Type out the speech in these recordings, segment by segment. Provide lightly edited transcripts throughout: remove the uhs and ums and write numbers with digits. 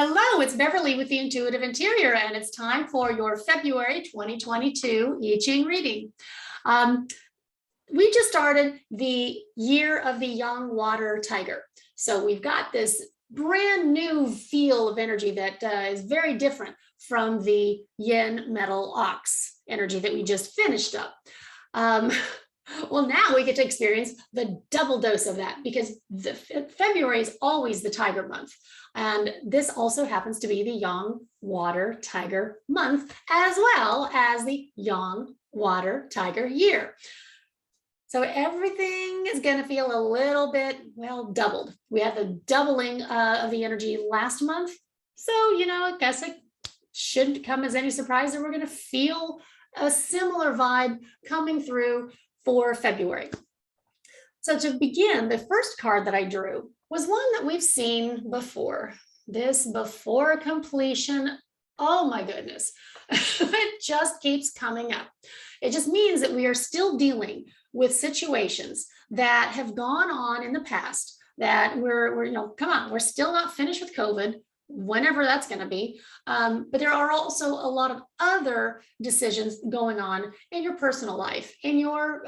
Hello, it's Beverly with the Intuitive Interior, and it's time for your February 2022 I Ching reading. We just started the year of the young water tiger. So we've got this brand new feel of energy that is very different from the yin metal ox energy that we just finished up. Well, now we get to experience the double dose of that because February is always the tiger month. And this also happens to be the young water tiger month, as well as the young water tiger year. So everything is going to feel a little bit, well, doubled. We had the doubling of the energy last month. So, I guess it shouldn't come as any surprise that we're going to feel a similar vibe coming through for February. So to begin, the first card that I drew was one that we've seen before. This before completion, oh my goodness, it just keeps coming up. It just means that we are still dealing with situations that have gone on in the past that we're come on, we're still not finished with COVID, whenever that's going to be. But there are also a lot of other decisions going on in your personal life, in your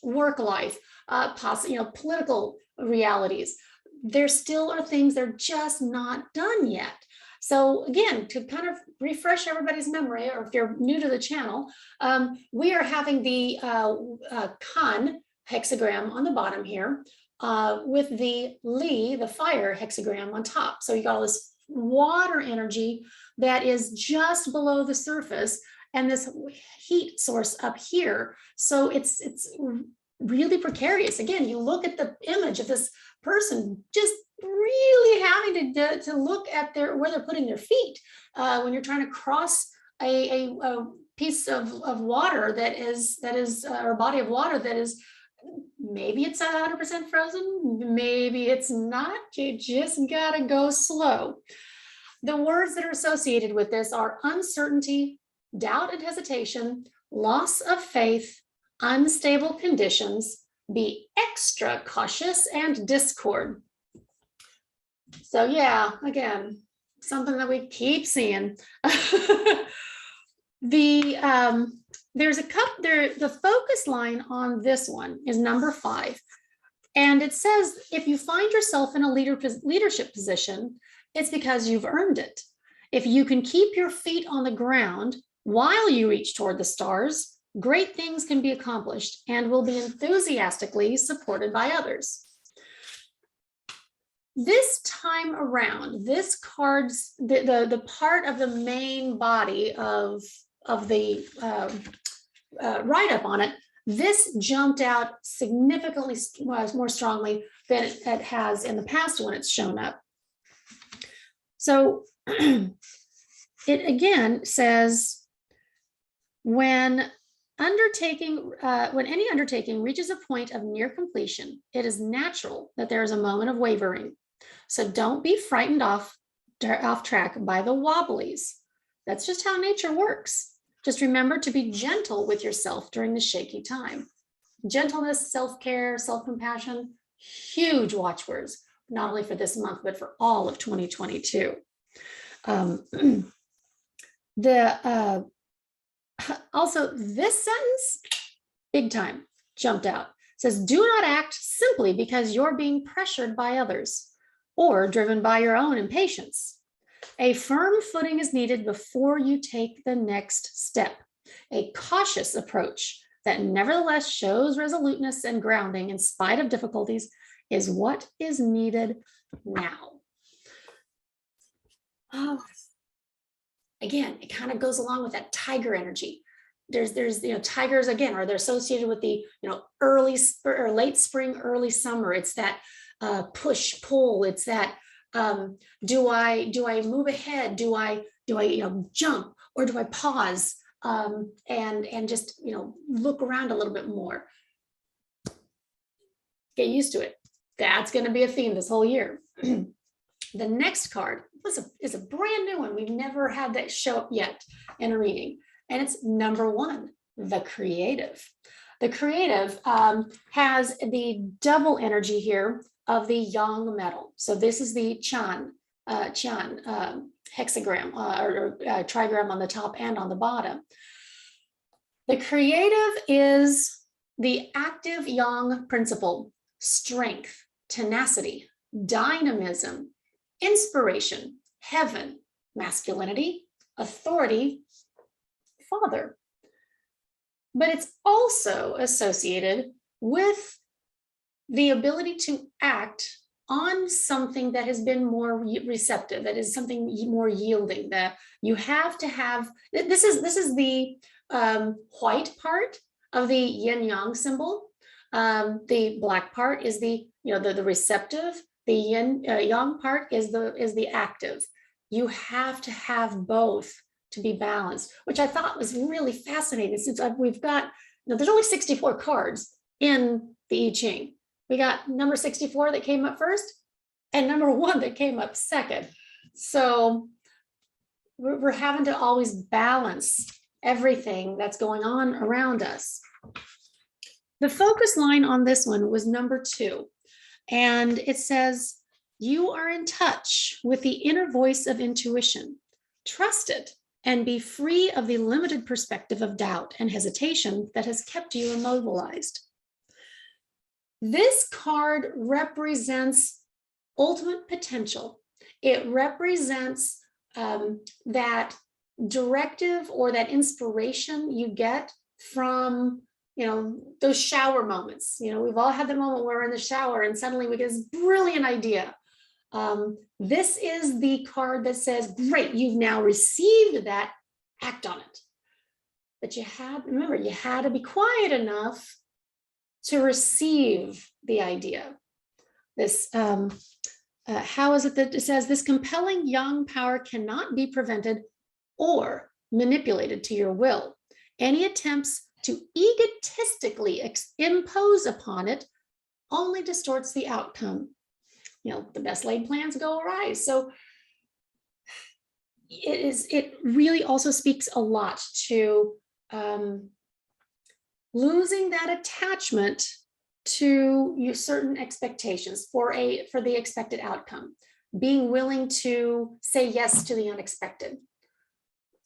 work life, political realities. There still are things that are just not done yet. So again, to kind of refresh everybody's memory, or if you're new to the channel, we are having the Kan hexagram on the bottom here with the Li, the fire hexagram on top. So you got all this water energy that is just below the surface and this heat source up here. So it's really precarious. Again, you look at the image of this person just really having to look at where they're putting their feet when you're trying to cross a piece of water that is or a body of water that is, maybe it's 100% frozen, maybe it's not. You just gotta go slow. The words that are associated with this are uncertainty, doubt and hesitation, loss of faith, unstable conditions, be extra cautious, and discord. So yeah, again, something that we keep seeing. There's a cup there. The focus line on this one is number 5. And it says, if you find yourself in a leadership position, it's because you've earned it. If you can keep your feet on the ground while you reach toward the stars, great things can be accomplished and will be enthusiastically supported by others. This time around, this card's the part of the main body of the write-up on it, this jumped out significantly more strongly than it has in the past when it's shown up. So it again says, when any undertaking reaches a point of near completion, it is natural that there is a moment of wavering. So don't be frightened off track by the wobblies. That's just how nature works. Just remember to be gentle with yourself during the shaky time. Gentleness, self-care, self-compassion, huge watchwords, not only for this month, but for all of 2022. Also, this sentence, big time, jumped out. It says, do not act simply because you're being pressured by others or driven by your own impatience. A firm footing is needed before you take the next step. A cautious approach that nevertheless shows resoluteness and grounding in spite of difficulties is what is needed now. Oh, again, it kind of goes along with that tiger energy. There's tigers again, are they're associated with the early or late spring, early summer. It's that push pull. It's that do I move ahead? Do I jump, or do I pause and just look around a little bit more? Get used to it. That's going to be a theme this whole year. The next card is a brand new one. We've never had that show up yet in a reading, and it's number 1, the creative. The creative has the double energy here of the yang metal. So this is the Chan hexagram or trigram on the top and on the bottom. The creative is the active yang principle, strength, tenacity, dynamism, inspiration, heaven, masculinity, authority, father. But it's also associated with the ability to act on something that has been more receptive, that is something more yielding, that you have to have. This is the white part of the yin yang symbol. The black part is the the receptive. The yin yang part is the active. You have to have both to be balanced, which I thought was really fascinating. Since we've got, there's only 64 cards in the I Ching. We got number 64 that came up first and number 1 that came up second. So we're having to always balance everything that's going on around us. The focus line on this one was number 2. And it says, you are in touch with the inner voice of intuition. Trust it and be free of the limited perspective of doubt and hesitation that has kept you immobilized. This card represents ultimate potential. It represents that directive or that inspiration you get from, those shower moments. We've all had the moment where we're in the shower and suddenly we get this brilliant idea. This is the card that says, great, you've now received that, act on it. But you had to be quiet enough to receive the idea. This, how is it that it says this compelling yang power cannot be prevented or manipulated to your will? Any attempts to egotistically impose upon it only distorts the outcome. The best laid plans go awry. So it really also speaks a lot to losing that attachment to your certain expectations for the expected outcome, being willing to say yes to the unexpected.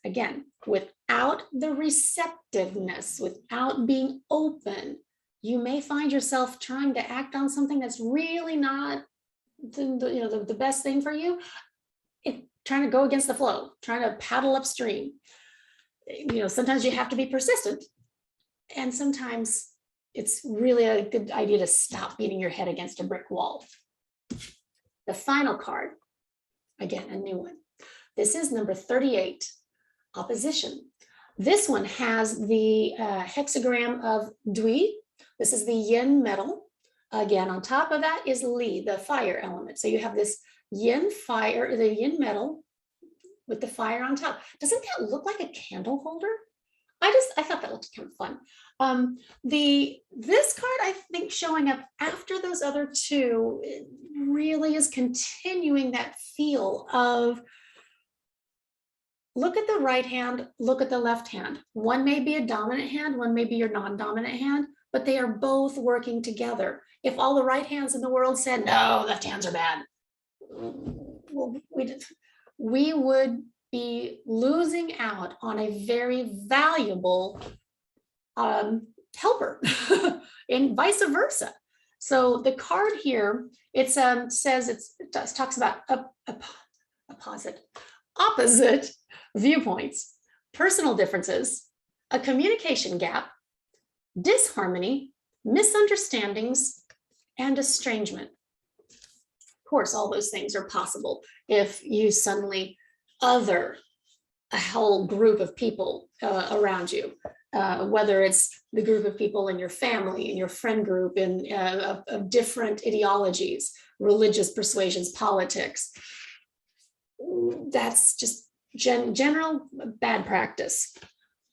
Again, without the receptiveness, without being open, you may find yourself trying to act on something that's really not the best thing for you. Trying to go against the flow, trying to paddle upstream. Sometimes you have to be persistent, and sometimes it's really a good idea to stop beating your head against a brick wall. The final card, again, a new one. This is number 38, opposition. This one has the hexagram of Dui. This is the yin metal. Again, on top of that is Li, the fire element. So you have this yin fire, the yin metal with the fire on top. Doesn't that look like a candle holder? I thought that looked kind of fun. This card, I think, showing up after those other two, it really is continuing that feel of look at the right hand, look at the left hand. One may be a dominant hand, one may be your non-dominant hand, but they are both working together. If all the right hands in the world said, no, left hands are bad, well, we would be losing out on a very valuable helper and vice versa. So the card here, it says it talks about opposite viewpoints, personal differences, a communication gap, disharmony, misunderstandings, and estrangement. Of course, all those things are possible if you suddenly other a whole group of people around you, whether it's the group of people in your family, in your friend group, of different ideologies, religious persuasions, politics. That's just general bad practice.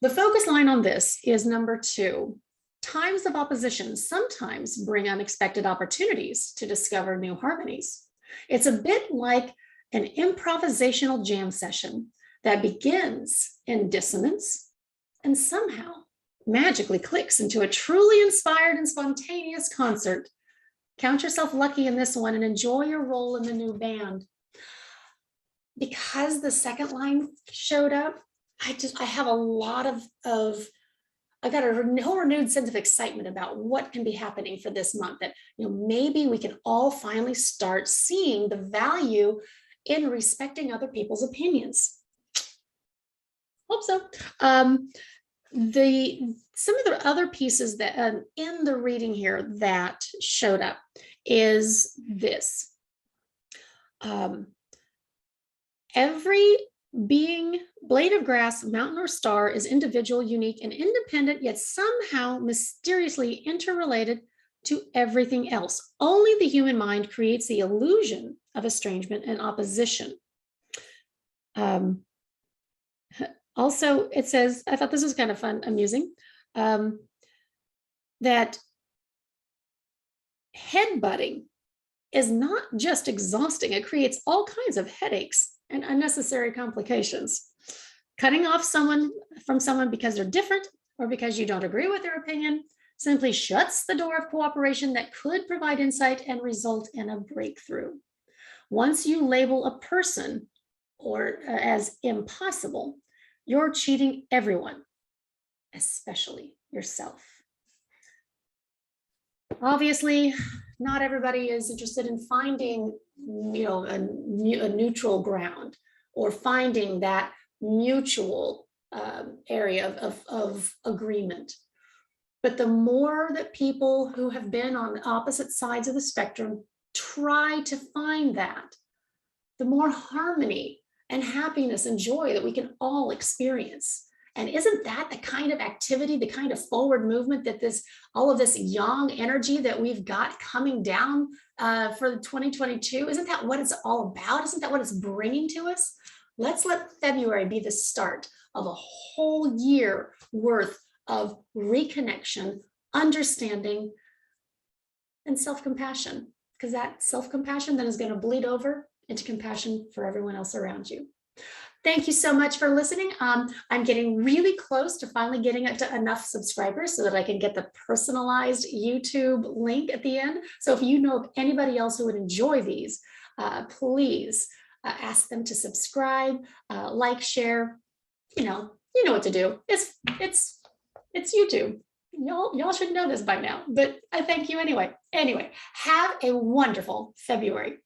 The focus line on this is number 2. Times of opposition sometimes bring unexpected opportunities to discover new harmonies. It's a bit like an improvisational jam session that begins in dissonance and somehow magically clicks into a truly inspired and spontaneous concert. Count yourself lucky in this one and enjoy your role in the new band. because the second line showed up, I have a lot of I got a whole renewed sense of excitement about what can be happening for this month, that maybe we can all finally start seeing the value in respecting other people's opinions. Hope so. Some of the other pieces that in the reading here that showed up is this. Every being, blade of grass, mountain, or star is individual, unique, and independent, yet somehow mysteriously interrelated to everything else. Only the human mind creates the illusion of estrangement and opposition. Also, it says, I thought this was kind of fun, amusing, that headbutting is not just exhausting. It creates all kinds of headaches and unnecessary complications. Cutting off someone from someone because they're different or because you don't agree with their opinion simply shuts the door of cooperation that could provide insight and result in a breakthrough. Once you label a person or as impossible, you're cheating everyone, especially yourself. Obviously, not everybody is interested in finding, a neutral ground or finding that mutual area of agreement. But the more that people who have been on opposite sides of the spectrum try to find that, the more harmony and happiness and joy that we can all experience. And isn't that the kind of activity, the kind of forward movement that all of this young energy that we've got coming down for 2022, isn't that what it's all about? Isn't that what it's bringing to us? Let's let February be the start of a whole year worth of reconnection, understanding, and self-compassion, because that self-compassion then is going to bleed over into compassion for everyone else around you. Thank you so much for listening. I'm getting really close to finally getting it to enough subscribers so that I can get the personalized YouTube link at the end. So if you know of anybody else who would enjoy these, please ask them to subscribe, like, share. You know what to do. It's YouTube. Y'all should know this by now, but I thank you anyway. Anyway, have a wonderful February.